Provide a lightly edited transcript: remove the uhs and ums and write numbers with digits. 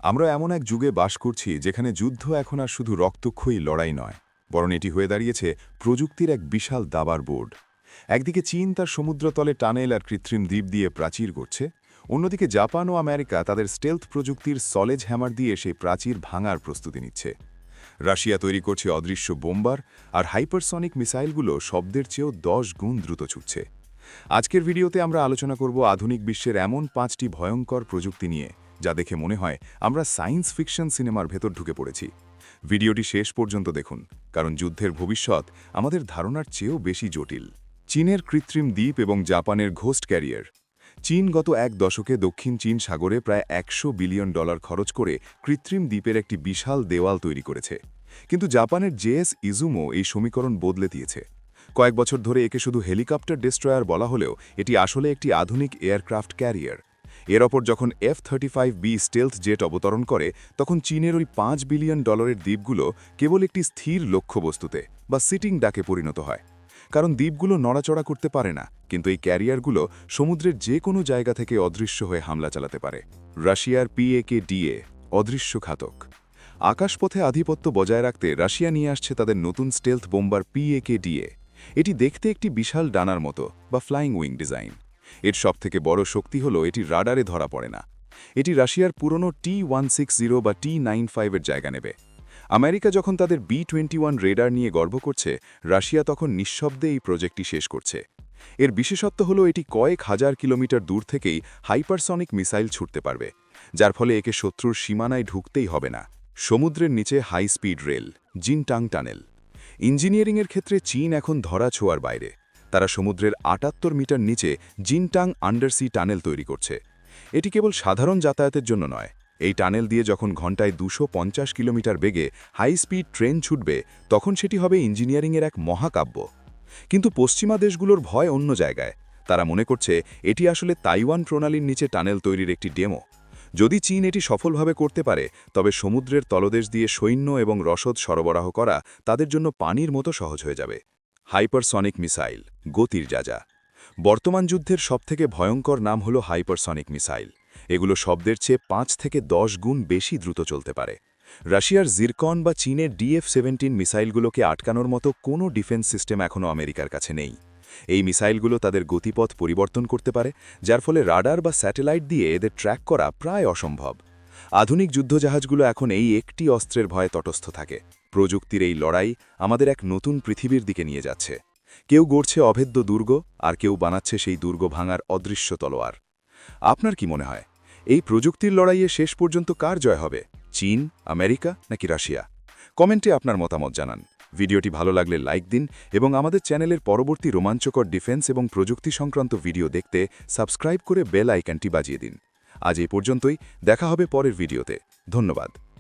আমরা এমন এক যুগে বাস করছি যেখানে যুদ্ধ এখন আর শুধু রক্তক্ষয়ী লড়াই নয়, বরং এটি হয়ে দাঁড়িয়েছে প্রযুক্তির এক বিশাল দাবার বোর্ড। একদিকে চীন তার সমুদ্রতলে টানেল আর কৃত্রিম দ্বীপ দিয়ে প্রাচীর করছে, অন্যদিকে জাপান ও আমেরিকা তাদের স্টেলথ প্রযুক্তির সলেজ হ্যামার দিয়ে সেই প্রাচীর ভাঙার প্রস্তুতি নিচ্ছে। রাশিয়া তৈরি করছে অদৃশ্য বোম্বার, আর হাইপারসনিক মিসাইলগুলো শব্দের চেয়েও 10 গুণ দ্রুত ছুটছে। আজকের ভিডিওতে আমরা আলোচনা করব আধুনিক বিশ্বের এমন 5টি ভয়ঙ্কর প্রযুক্তি নিয়ে, যা দেখে মনে হয় আমরা সায়েন্স ফিকশন সিনেমার ভেতর ঢুকে পড়েছি। ভিডিওটি শেষ পর্যন্ত দেখুন, কারণ যুদ্ধের ভবিষ্যৎ আমাদের ধারণার চেয়েও বেশি জটিল। চীনের কৃত্রিম দ্বীপ এবং জাপানের ঘোস্ট ক্যারিয়ার। চীন গত এক দশকে দক্ষিণ চীন সাগরে প্রায় $100 বিলিয়ন খরচ করে কৃত্রিম দ্বীপের একটি বিশাল দেওয়াল তৈরি করেছে। কিন্তু জাপানের জেএস ইজুমো এই সমীকরণ বদলে দিয়েছে। কয়েক বছর ধরে একে শুধু হেলিকপ্টার ডেস্ট্রয়ার বলা হলেও এটি আসলে একটি আধুনিক এয়ারক্রাফট ক্যারিয়ার। এর ওপর যখন F-35B স্টেলথ জেট অবতরণ করে, তখন চীনের ওই $5 বিলিয়ন দ্বীপগুলো কেবল একটি স্থির লক্ষ্যবস্তুতে বা সিটিং ডাকে পরিণত হয়। কারণ দ্বীপগুলো নড়াচড়া করতে পারে না, কিন্তু এই ক্যারিয়ারগুলো সমুদ্রের যে কোনো জায়গা থেকে অদৃশ্য হয়ে হামলা চালাতে পারে। রাশিয়ার PAK-DA অদৃশ্য ঘাতক। আকাশপথে আধিপত্য বজায় রাখতে রাশিয়া নিয়ে আসছে তাদের নতুন স্টেলথ বোম্বার PAK-DA। এটি দেখতে একটি বিশাল ডানার মতো বা ফ্লাইং উইং ডিজাইন। এর সবথেকে বড় শক্তি হল এটি রাডারে ধরা পড়ে না। এটি রাশিয়ার পুরনো T-160 বা T-95 এর জায়গা নেবে। আমেরিকা যখন তাদের B-21 রেডার নিয়ে গর্ব করছে, রাশিয়া তখন নিঃশব্দে এই প্রজেক্টটি শেষ করছে। এর বিশেষত্ব হল এটি কয়েক হাজার কিলোমিটার দূর থেকেই হাইপারসনিক মিসাইল ছুটতে পারবে, যার ফলে একে শত্রুর সীমানায় ঢুকতেই হবে না। সমুদ্রের নিচে হাই স্পিড রেল, জিনটাং টানেল। ইঞ্জিনিয়ারিংয়ের ক্ষেত্রে চীন এখন ধরা ছোঁয়ার বাইরে। তারা সমুদ্রের 78 মিটার নিচে জিনটাং আন্ডারসি টানেল তৈরি করছে। এটি কেবল সাধারণ যাতায়াতের জন্য নয়। এই টানেল দিয়ে যখন ঘন্টায় 250 কিলোমিটার বেগে হাই স্পিড ট্রেন ছুটবে, তখন সেটি হবে ইঞ্জিনিয়ারিংয়ের এক মহাকাব্য। কিন্তু পশ্চিমা দেশগুলোর ভয় অন্য জায়গায়। তারা মনে করছে এটি আসলে তাইওয়ান প্রণালীর নিচে টানেল তৈরির একটি ডেমো। যদি চীন এটি সফলভাবে করতে পারে, তবে সমুদ্রের তলদেশ দিয়ে সৈন্য এবং রসদ সরবরাহ করা তাদের জন্য পানির মতো সহজ হয়ে যাবে। হাইপারসনিক মিসাইল, গতির যাজা। বর্তমান যুদ্ধের সবথেকে ভয়ঙ্কর নাম হল হাইপারসনিক মিসাইল। এগুলো শব্দের চেয়ে 5 থেকে 10 গুণ বেশি দ্রুত চলতে পারে। রাশিয়ার জিরকন বা চীনের DF-17 মিসাইলগুলোকে আটকানোর মতো কোনো ডিফেন্স সিস্টেম এখনও আমেরিকার কাছে নেই। এই মিসাইলগুলো তাদের গতিপথ পরিবর্তন করতে পারে, যার ফলে রাডার বা স্যাটেলাইট দিয়ে এদের ট্র্যাক করা প্রায় অসম্ভব। আধুনিক যুদ্ধজাহাজগুলো এখন এই একটি অস্ত্রের ভয়ে তটস্থ থাকে। প্রযুক্তির এই লড়াই আমাদের এক নতুন পৃথিবীর দিকে নিয়ে যাচ্ছে। কেউ গড়ছে অভেদ্য দুর্গ, আর কেউ বানাচ্ছে সেই দুর্গ ভাঙার অদৃশ্য তলোয়ার। আপনার কি মনে হয়, এই প্রযুক্তির লড়াইয়ে শেষ পর্যন্ত কার জয় হবে? চীন, আমেরিকা নাকি রাশিয়া? কমেন্টে আপনার মতামত জানান। ভিডিওটি ভালো লাগলে লাইক দিন এবং আমাদের চ্যানেলের পরবর্তী রোমাঞ্চকর ডিফেন্স এবং প্রযুক্তি সংক্রান্ত ভিডিও দেখতে সাবস্ক্রাইব করে বেল আইকনটি বাজিয়ে দিন। আজ এই পর্যন্তই, দেখা হবে পরের ভিডিওতে। ধন্যবাদ।